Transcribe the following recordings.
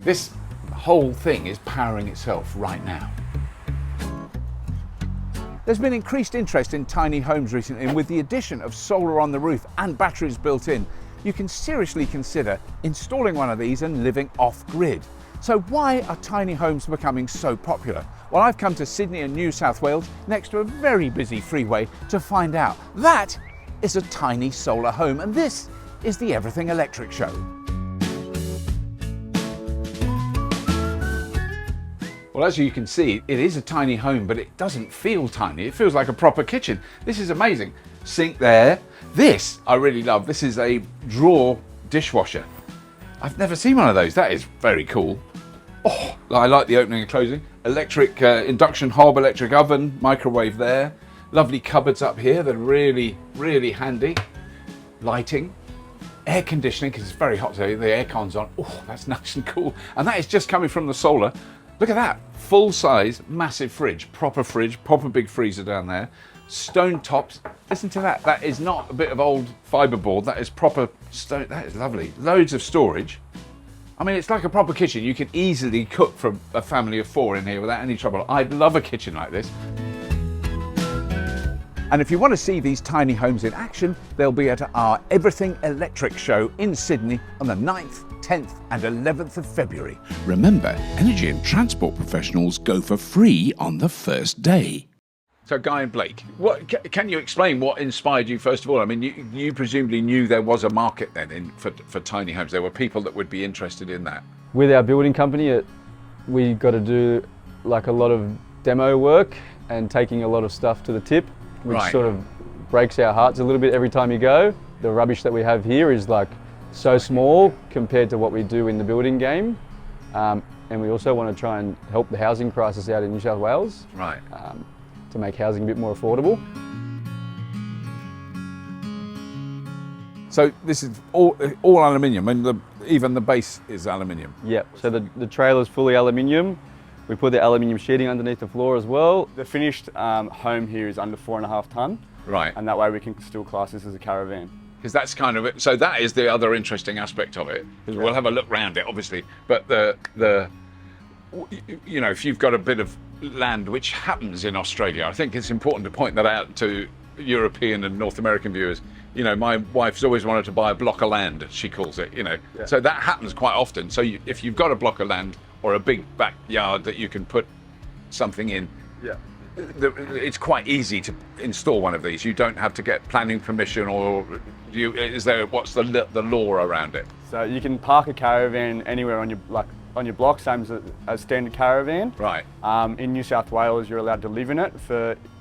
This whole thing is powering itself right now. There's been increased interest in tiny homes recently, and with the addition of solar on the roof and batteries built in, you can seriously consider installing one of these and living off-grid. So why are tiny homes becoming so popular? Well, I've come to Sydney in New South Wales, next to a very busy freeway, to find out. That is a tiny solar home, and this is the Everything Electric Show. Well, as you can see, it is a tiny home, but it doesn't feel tiny. It feels like a proper kitchen. This is amazing. Sink there. This I really love. This is a drawer dishwasher. I've never seen one of those. That is very cool. Oh, I like the opening and closing. Electric induction hob, electric oven, microwave there. Lovely cupboards up here that are really, really handy. Lighting. Air conditioning, because it's very hot today. The aircon's on. Oh, that's nice and cool. And that is just coming from the solar. Look at that, full size, massive fridge, proper big freezer down there. Stone tops, listen to that. That is not a bit of old fiberboard, that is proper stone, that is lovely. Loads of storage. I mean, it's like a proper kitchen. You can easily cook for a family of 4 in here without any trouble. I'd love a kitchen like this. And if you want to see these tiny homes in action, they'll be at our Everything Electric show in Sydney on the 9th, 10th and 11th of February. Remember, energy and transport professionals go for free on the first day. So Guy and Blake, can you explain what inspired you first of all? I mean, you presumably knew there was a market then for tiny homes. There were people that would be interested in that. With our building company, we got to do like a lot of demo work and taking a lot of stuff to the tip, which sort of breaks our hearts a little bit every time you go. The rubbish that we have here is like so small compared to what we do in the building game. And we also want to try and help the housing crisis out in New South Wales. Right. To make housing a bit more affordable. So this is all aluminium, and even the base is aluminium. Yep, so the trailer's fully aluminium. We put the aluminium sheeting underneath the floor as well. The finished home here is under 4.5 tonne. Right. And that way we can still class this as a caravan. Because that's kind of it. So that is the other interesting aspect of it. Because we'll have a look round it, obviously. But you know, if you've got a bit of land, which happens in Australia, I think it's important to point that out to European and North American viewers. You know, my wife's always wanted to buy a block of land, she calls it, you know. Yeah. So that happens quite often. So if you've got a block of land or a big backyard that you can put something in, yeah, it's quite easy to install one of these. You don't have to get planning permission, or what's the law around it? So you can park a caravan anywhere on your block, same as a standard caravan. Right. In New South Wales, you're allowed to live in it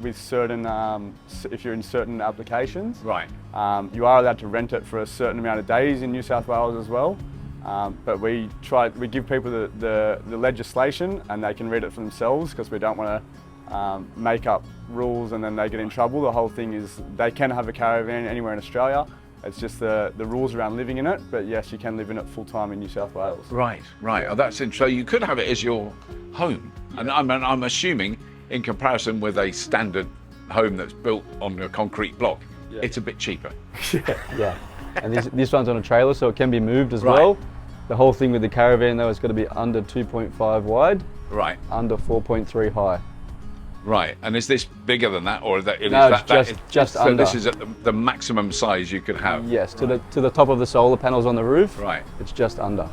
with certain, if you're in certain applications. Right. You are allowed to rent it for a certain amount of days in New South Wales as well. But we give people the legislation and they can read it for themselves, because we don't want to make up rules and then they get in trouble. The whole thing is they can have a caravan anywhere in Australia. It's just the rules around living in it, but yes, you can live in it full time in New South Wales. Right. Oh, that's interesting. So you could have it as your home, and I'm assuming, in comparison with a standard home that's built on a concrete block, yeah, it's a bit cheaper. Yeah. And this one's on a trailer, so it can be moved as well. The whole thing with the caravan, though, is got to be under 2.5 wide, right, under 4.3 high. Right, and is this bigger than that, or that? No, it's just so under. So this is at the maximum size you could have. Yes, to the top of the solar panels on the roof. Right. It's just under.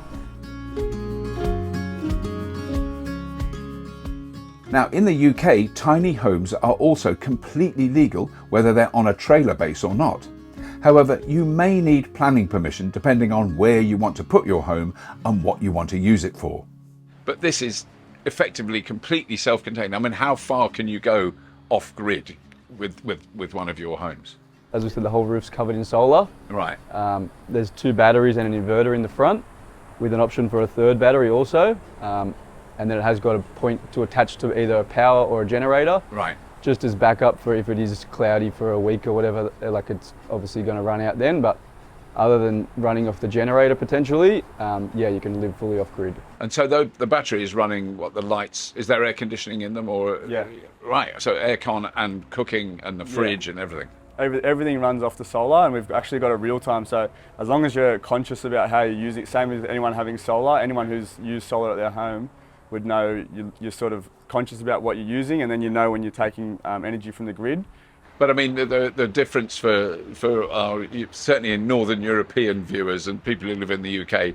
Now, in the UK, tiny homes are also completely legal, whether they're on a trailer base or not. However, you may need planning permission depending on where you want to put your home and what you want to use it for. But this is effectively completely self-contained. I mean, how far can you go off-grid with one of your homes? As we said, the whole roof's covered in solar. Right. There's 2 batteries and an inverter in the front, with an option for a 3rd battery also. And then it has got a point to attach to either a power or a generator. Right. Just as backup for if it is cloudy for a week or whatever, like it's obviously going to run out then, but other than running off the generator potentially, yeah, you can live fully off-grid. And so the battery is running, the lights, is there air conditioning in them, or? Yeah. Right, so aircon and cooking and the fridge, yeah, and everything. Everything runs off the solar, and we've actually got a real time. So as long as you're conscious about how you use it, same as anyone having solar, anyone who's used solar at their home would know you're sort of conscious about what you're using, and then you know when you're taking energy from the grid. But I mean, the difference for our, certainly in Northern European viewers and people who live in the UK,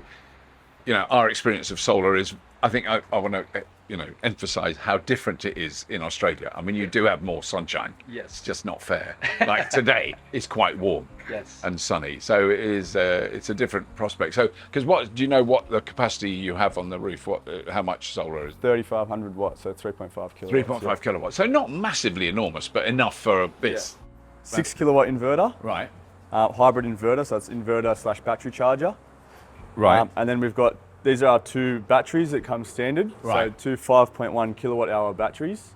you know, our experience of solar is, I think I want to, you know, emphasise how different it is in Australia. I mean, you do have more sunshine. Yes. It's just not fair. Like today, it's quite warm. Yes. And sunny, so it is. It's a different prospect. So, because what do you know? What the capacity you have on the roof? What? How much solar is? 3,500 watts, so 3.5 kilowatts. 3.5 kilowatts. So not massively enormous, but enough for a bit. Yeah. 6 kilowatt inverter. Right. Hybrid inverter, so it's inverter / battery charger. Right. And then we've got, these are our 2 batteries that come standard. Right. So 2 5.1 kilowatt hour batteries.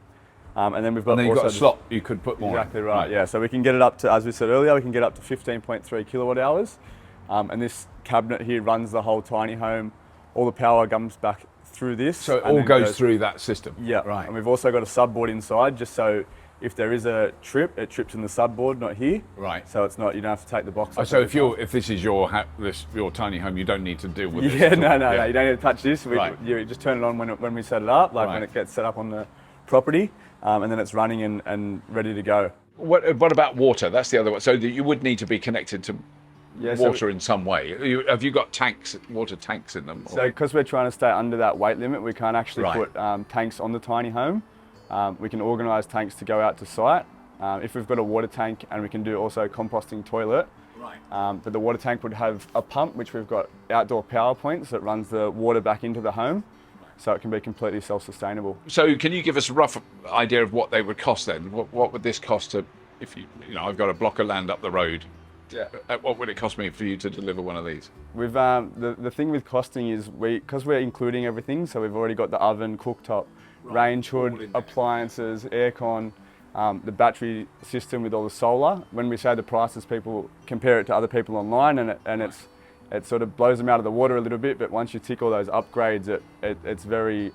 And then we've got And then you've got a also slot you could put more in. Exactly right, yeah. So we can get it up to, as we said earlier, we can get up to 15.3 kilowatt hours. And this cabinet here runs the whole tiny home. All the power comes back through this. So it and all then goes through that system. Yeah, Right. And we've also got a subboard inside, just so if there is a trip, it trips in the subboard, not here. Right. So it's not, you don't have to take the box Oh, off so every time. if this is your your tiny home, you don't need to deal with this. Yeah, at all. no, you don't need to touch this. Right. You just turn it on when we set it up, like when Right. it gets set up on the property, and then it's running and ready to go. What about water? That's the other one. So that you would need to be connected to Yeah, so- water in some way. Have you got tanks, water tanks in them? So because we're trying to stay under that weight limit, we can't actually Right. put tanks on the tiny home. We can organise tanks to go out to site. If we've got a water tank, and we can do also composting toilet. Right. But the water tank would have a pump, which we've got outdoor power points that runs the water back into the home. So it can be completely self-sustainable. So can you give us a rough idea of what they would cost then? What would this cost to, if you know, I've got a block of land up the road. Yeah. What would it cost me for you to deliver one of these? We've the thing with costing is because we're including everything, so we've already got the oven, cooktop, range all in hood, there. appliances, aircon, the battery system with all the solar. When we say the prices, people compare it to other people online, and it sort of blows them out of the water a little bit. But once you tick all those upgrades, it's very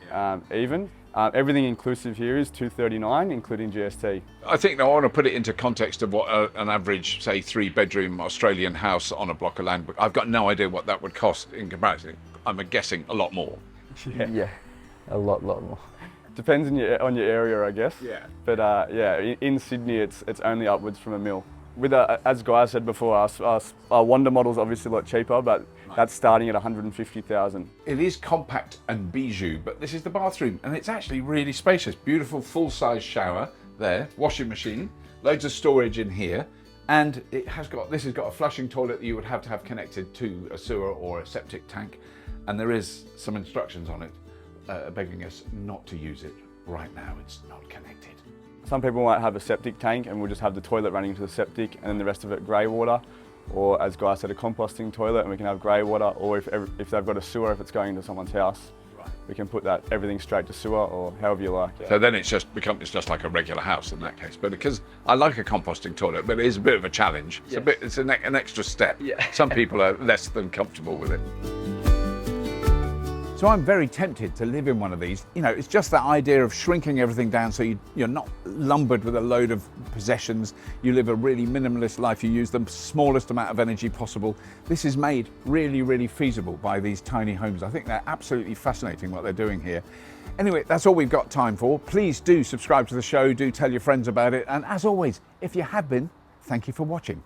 even. Everything inclusive here is $239, including GST. I think now I want to put it into context of what an average, say, 3-bedroom Australian house on a block of land. I've got no idea what that would cost in comparison. I'm guessing a lot more. Yeah, a lot more. Depends on your area, I guess. Yeah. But yeah, in Sydney, it's only upwards from $1 million. With as Guy said before, our Wonder model's obviously a lot cheaper, but that's starting at 150,000. It is compact and bijou, but this is the bathroom, and it's actually really spacious. Beautiful full-size shower there, washing machine, loads of storage in here, and this has got a flushing toilet that you would have to have connected to a sewer or a septic tank, and there is some instructions on it begging us not to use it right now. It's not connected. Some people might have a septic tank and we'll just have the toilet running to the septic and then the rest of it grey water. Or as Guy said, a composting toilet, and we can have grey water. Or if they've got a sewer, if it's going to someone's house, we can put everything straight to sewer, or however you like. Yeah. So then it's just like a regular house in that case. But because I like a composting toilet, but it is a bit of a challenge. It's Yes. it's an extra step. Yeah. Some people are less than comfortable with it. So I'm very tempted to live in one of these. You know, it's just that idea of shrinking everything down so you're not lumbered with a load of possessions. You live a really minimalist life. You use the smallest amount of energy possible. This is made really, really feasible by these tiny homes. I think they're absolutely fascinating what they're doing here. Anyway, that's all we've got time for. Please do subscribe to the show. Do tell your friends about it. And as always, if you have been, thank you for watching.